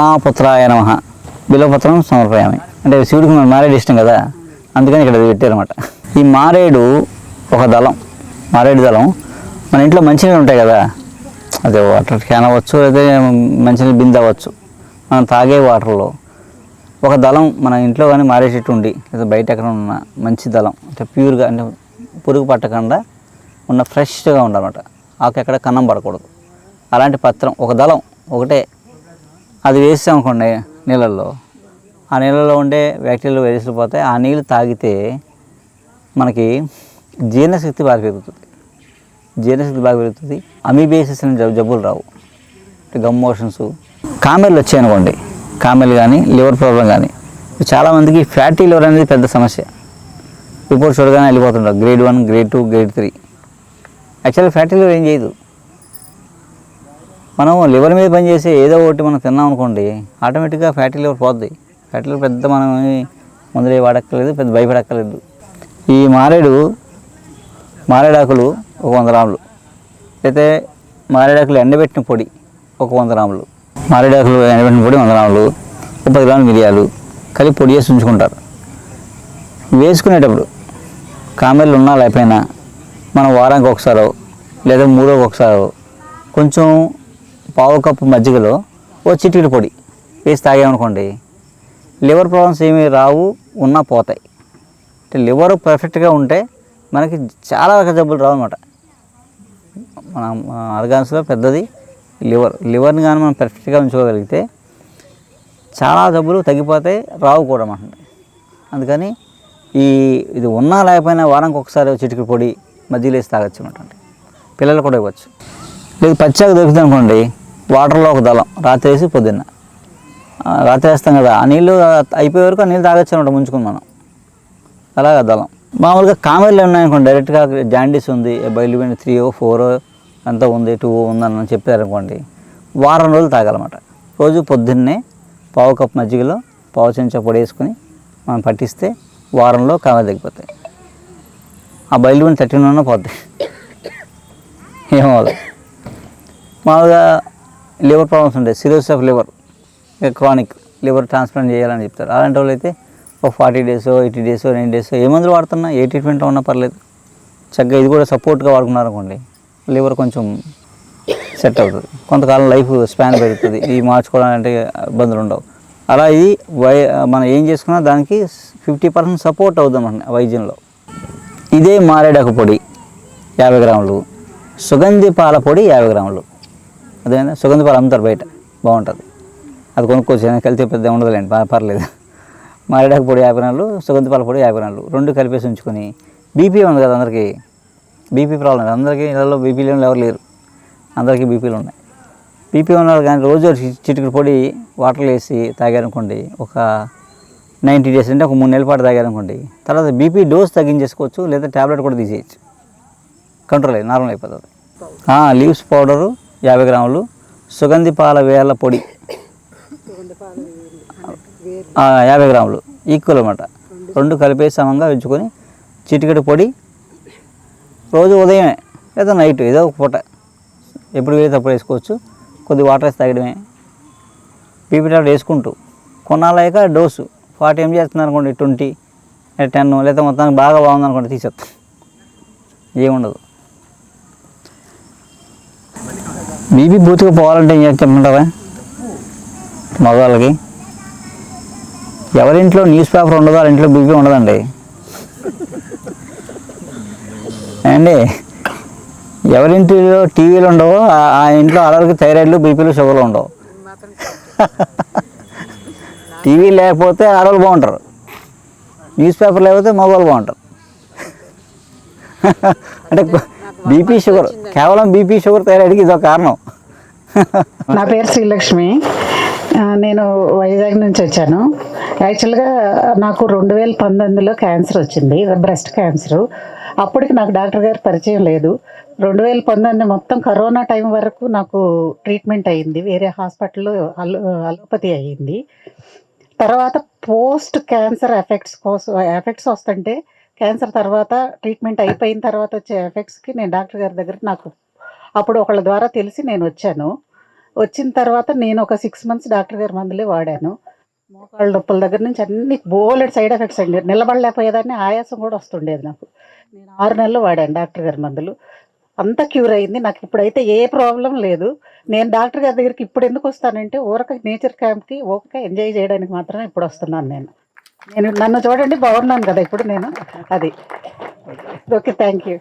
రమాపుత్రాయ నమః బిల్వపత్రం సమర్పయామి. అంటే శివుడికి మారేడు ఇష్టం కదా, అందుకని ఇక్కడ పెట్టారన్నమాట. ఈ మారేడు ఒక దళం, మారేడు దళం మన ఇంట్లో మంచినీళ్ళు ఉంటాయి కదా, అదే వాటర్ క్యాన్ అవ్వచ్చు, అదే మంచినీళ్ళు బిందె అవ్వచ్చు, మనం తాగే వాటర్లో ఒక దళం మన ఇంట్లో కానీ మారే చెట్టు ఉండి లేదా బయట ఎక్కడ ఉన్న మంచి దళం అంటే ప్యూర్గా, అంటే పురుగు పట్టకుండా ఉన్న ఫ్రెష్గా ఉండాలన్నమాట. ఆకు ఎక్కడ కన్నం పడకూడదు. అలాంటి పత్రం ఒక దళం ఒకటే, అది వేసామనుకోండి నీళ్ళల్లో, ఆ నీళ్ళలో ఉండే బ్యాక్టీరియాలు వైరస్లు పోతాయి. ఆ నీళ్ళు తాగితే మనకి జీర్ణశక్తి బాగా పెరుగుతుంది. జీర్ణశక్తి బాగా పెరుగుతుంది. అమీబేసిస్ అనే జబ్బులు రావు, అంటే గమ్ మోషన్స్. కామెర్లు వచ్చాయనుకోండి, కామెర్లు కానీ లివర్ ప్రాబ్లం కానీ, చాలామందికి ఫ్యాటీ లివర్ అనేది పెద్ద సమస్య. రిపోర్ట్ చూడగానే వెళ్ళిపోతుంటారు గ్రేడ్ 1, గ్రేడ్ 2, గ్రేడ్ 3. యాక్చువల్గా ఫ్యాటీ లివర్ ఏం చేయదు. మనం లివర్ మీద పనిచేసే ఏదో ఒకటి మనం తిన్నాం అనుకోండి, ఆటోమేటిక్గా ఫ్యాటీ లివర్ పోద్ది. ఫ్యాటీ లివర్ పెద్ద మనం మందులు వాడక్కర్లేదు, పెద్ద భయపడక్కర్లేదు. ఈ మారేడాకులు ఒక 100 గ్రాములు, అయితే మారేడాకులు ఎండబెట్టిన పొడి ఒక 100 గ్రాములు, మారేడాకులు ఎండబెట్టిన పొడి 100 గ్రాములు, 10 గ్రాములు మిరియాలు కలిపి పొడి చేసి ఉంచుకుంటారు. వేసుకునేటప్పుడు కామెర్లు ఉన్నా లేకపోయినా మనం వారానికి ఒకసారో లేదా 3 రోజులకు ఒకసారో కొంచెం పావు కప్పు మజ్జిగలో ఓ చిటికెడు పొడి వేసి తాగామనుకోండి, లివర్ ప్రాబ్లమ్స్ ఏమీ రావు, ఉన్నా పోతాయి. అంటే లివర్ పర్ఫెక్ట్గా ఉంటే మనకి చాలా రకాల జబ్బులు రావు అనమాట. మన ఆర్గాన్స్లో పెద్దది లివర్ని కానీ మనం పర్ఫెక్ట్గా ఉంచుకోగలిగితే చాలా జబ్బులు తగ్గిపోతాయి, రావు కూడా అన్నమాట. అందుకని ఇది ఉన్నా లేకపోయినా వారానికి ఒకసారి చిటికెడు పొడి మజ్జిగలో వేసి తాగొచ్చు అన్నమాట. పిల్లలు కూడా ఇవ్వచ్చు. లేదు పచ్చాక దొరుకుతుంది అనుకోండి, వాటర్లో ఒక దళం రాత్రి వేసి పొద్దున్న, రాత్రి వేస్తాం కదా, ఆ నీళ్ళు అయిపోయే వరకు ఆ నీళ్ళు తాగొచ్చు అనమాట, ముంచుకుని మనం. అలాగా దళం. మామూలుగా కామెర్లు ఉన్నాయనుకోండి, డైరెక్ట్గా జాండీస్ ఉంది, బయలుపోయిన 3 or 4 ఎంత ఉంది, 2 ఉందని చెప్పారనుకోండి, వారం రోజులు తాగాలన్నమాట. రోజు పొద్దున్నే పావు కప్పు మజ్జిగలో పావు చెంచా పొడి వేసుకొని మనం పట్టిస్తే వారంలో కామెర్లు తగ్గిపోతాయి. ఆ బయలుపోయిన 13 పోతాయి, ఏమవుతుంది. మామూలుగా లివర్ ప్రాబ్లమ్స్ ఉంటాయి, cirrhosis of liver, chronic liver transplant చేయాలని చెప్తారు. అలాంటి వాళ్ళు అయితే ఒక 40 days, 80 days, 90 days ఏ మందులు వాడుతున్నా, ఏ ట్రీట్మెంట్ ఉన్నా పర్లేదు, చక్కగా ఇది కూడా సపోర్ట్గా వాడుకున్నారనుకోండి, లివర్ కొంచెం సెట్ అవుతుంది. కొంతకాలం లైఫ్ స్పాన్ పెరుగుతుంది, ఈ మార్చుకోవడానికి ఇబ్బందులు ఉండవు. అలా ఇది మనం ఏం చేసుకున్నా దానికి 50% సపోర్ట్ అవుతుంది అన్నమాట వైద్యంలో. ఇదే మారేడాకు పొడి 50 గ్రాములు, సుగంధి పాల పొడి 50 గ్రాములు. అదేనా సుగంధి పాలు అమ్ముతారు బయట, బాగుంటుంది, అది కొనుక్కోవచ్చు, కలిసి పెద్ద ఉండదులేండి, పర్లేదు. మారేడాకు పొడి 50 గ్రాములు, సుగంధి పాల పొడి 50 గ్రాములు, 2 కలిపేసి ఉంచుకొని. బీపీ ఉంది కదా అందరికీ, బీపీ ప్రాబ్లం అందరికీ, ఇళ్ళలో బీపీ లేని ఎవరు లేరు, అందరికీ బీపీలు ఉన్నాయి. బీపీ ఉన్నారు కానీ రోజు చిటికెడు పొడి వాటర్లో వేసి తాగారనుకోండి, ఒక 90 days అంటే ఒక 3 నెలల పాటు తాగారనుకోండి, తర్వాత బీపీ డోస్ తగ్గించేసుకోవచ్చు, లేదా ట్యాబ్లెట్ కూడా తీసేయచ్చు, కంట్రోల్ అయ్యి నార్మల్ అయిపోతుంది. లీవ్స్ పౌడరు 50 గ్రాములు, సుగంధి పాల వేళ్ళ పొడి 50 గ్రాములు ఈక్వల్ అన్నమాట. 2 కలిపేసి సమంగా ఉంచుకొని చిటికెడు పొడి రోజు ఉదయమే లేదా నైట్ ఏదో ఒక పూట ఎప్పుడు వేస్తే అప్పుడు వేసుకోవచ్చు, కొద్ది వాటర్ వేసి తాగడమే. బీపీ టాబ్లెట్ వేసుకుంటూ కొన్నాళ్ళక డోసు 40 mg చేస్తున్నారు అనుకోండి, 20, 10 లేదా మొత్తానికి బాగా బాగుందనుకోండి తీసేస్తాం, ఏముండదు. బీపీ పూర్తిగా పోవాలంటే ఏం చెప్పమంటారా, మగవాళ్ళకి ఎవరింట్లో న్యూస్ పేపర్ ఉండదో వాళ్ళ ఇంట్లో బీపీ ఉండదండి అండి. ఎవరింటిలో టీవీలు ఉండవో ఆ ఇంట్లో వాళ్ళకి థైరాయిడ్లు, బీపీలు, షుగర్లు ఉండవు. టీవీ లేకపోతే ఆడవాళ్ళు బాగుంటారు, న్యూస్ పేపర్ లేకపోతే మగవాళ్ళు బాగుంటారు. అంటే బీపీ, షుగర్, కేవలం బీపీ, షుగర్, థైరాయిడ్కి ఇదో కారణం. నా పేరు శ్రీలక్ష్మి, నేను వైజాగ్ నుంచి వచ్చాను. యాక్చువల్గా నాకు 2019లో క్యాన్సర్ వచ్చింది, బ్రెస్ట్ క్యాన్సరు. అప్పటికి నాకు డాక్టర్ గారు పరిచయం లేదు. 2019 మొత్తం కరోనా టైం వరకు నాకు ట్రీట్మెంట్ అయ్యింది, వేరే హాస్పిటల్లో అలోపతి అయ్యింది. తర్వాత పోస్ట్ క్యాన్సర్ ఎఫెక్ట్స్ వస్తుంటే, క్యాన్సర్ తర్వాత ట్రీట్మెంట్ అయిపోయిన తర్వాత వచ్చే ఎఫెక్ట్స్కి నేను డాక్టర్ గారి దగ్గర నాకు అప్పుడు ఒకళ్ళ ద్వారా తెలిసి నేను వచ్చాను. వచ్చిన తర్వాత నేను ఒక 6 months డాక్టర్ గారి మందులే వాడాను. మోకాళ్ళ నొప్పుల దగ్గర నుంచి అన్ని బోలెడు సైడ్ ఎఫెక్ట్స్ అండి. నిలబడలేకపోయేదాన్ని, ఆయాసం కూడా వస్తుండేది నాకు. నేను 6 నెలలు వాడాను డాక్టర్ గారి మందులు. అంతా క్యూర్ అయింది. నాకు ఇప్పుడైతే ఏ ప్రాబ్లం లేదు. నేను డాక్టర్ గారి దగ్గరికి ఇప్పుడు ఎందుకు వస్తానంటే ఊరక నేచర్ క్యాంప్కి ఊరక ఎంజాయ్ చేయడానికి మాత్రమే ఇప్పుడు వస్తున్నాను నేను. నన్ను చూడండి బాగున్నాను కదా ఇప్పుడు నేను. అది ఓకే, థ్యాంక్ యూ.